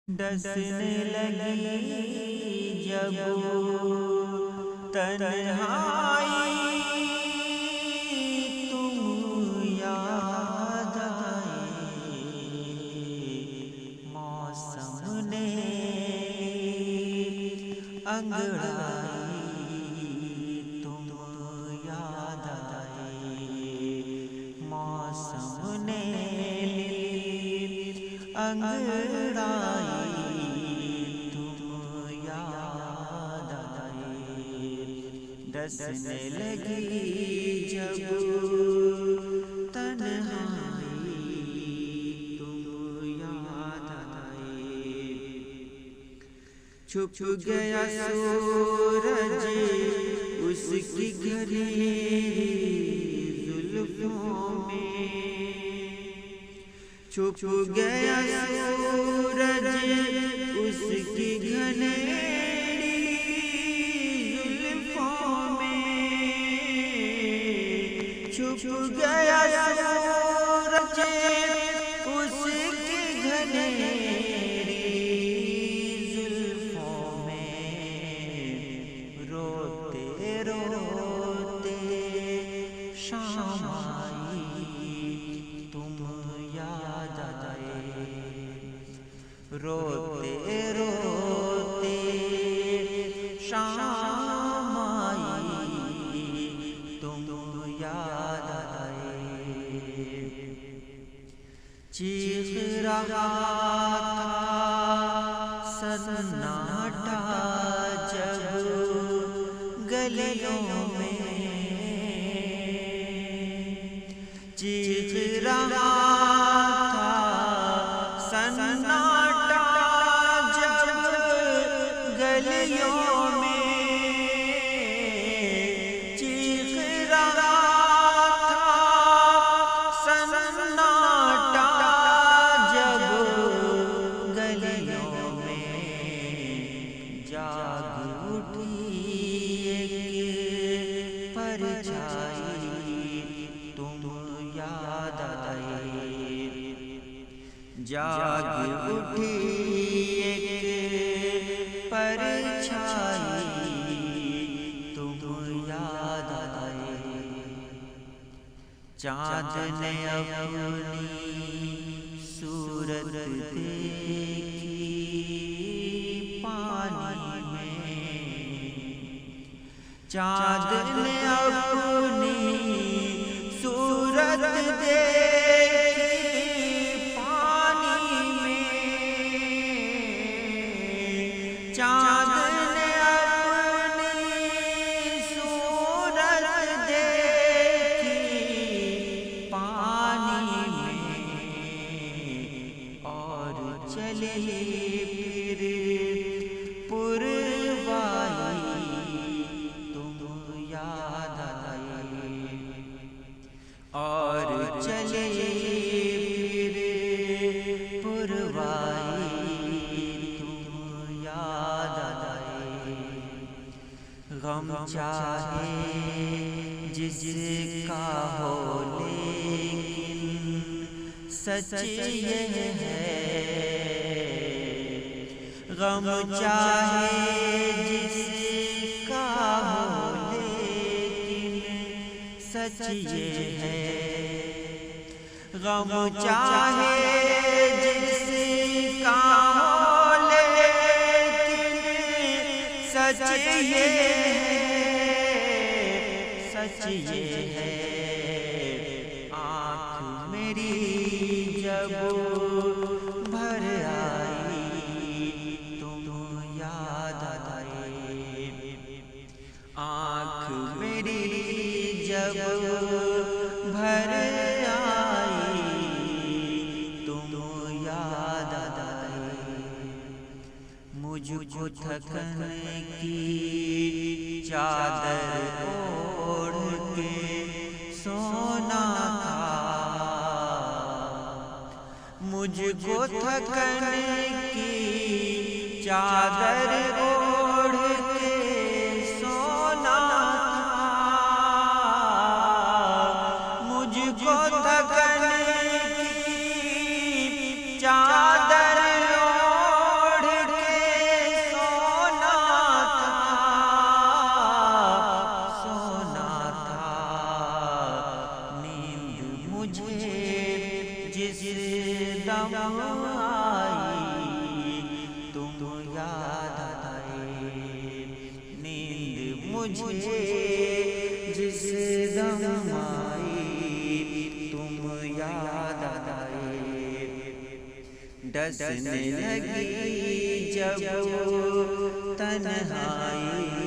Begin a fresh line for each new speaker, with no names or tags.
डसने लगी जब तन्हाई, तुम याद आए। मौसम ने अंगड़ाई, तुम याद आए। मौसम ने अंगड़ाई, डसने लगी जब तन्हाई, तुम याद आए। छुप गया सूरज उसकी घनी जुल्फों में, छुप गया सूरज उसकी घनी छुप गया सूरज उसकी घनेरी जुल्फों में। रोते रोते शाम आई, तुम याद आए। रोते रोते शाम आई, तुम याद आए। चीख रहा था सन्नाटा जब गलियों में, चीख रहा था सन्नाटा जब गलियों में, चीख रहा जाग उठी एक परछाई, तुम याद आए। जाग उठी एक परछाई, तुम याद आए। चाँद ने अपनी सूरत देखी पानी में, चाँद ने अपनी सूरत देखी पानी में, चाँद ने अपनी सूरत देखी पानी में। और चले फिर पुरवाई, तुम याद आए। और चले फिर पुरवाई, तुम याद आए। गम चाहे जिसका हो लेकिन सच ये है, गम चाहे जिसका हो लेकिन सच ये है। गम चाहे जिसका हो लेकिन सच ये है, सच ये है। आँख मेरी जब भर आई, तुम याद आए। आँख मेरी जब भर आई, तुम याद आए। मुझको थकन की चादर ओढ़ के सोना था, मुझको थकन की चादर ओढ़ के सोना था, मुझको थकन की चादर मुझे जिस दम आई तुम याद आए, नींद मुझे जिस दम आई तुम याद आए। डसने लगी जब तन्हाई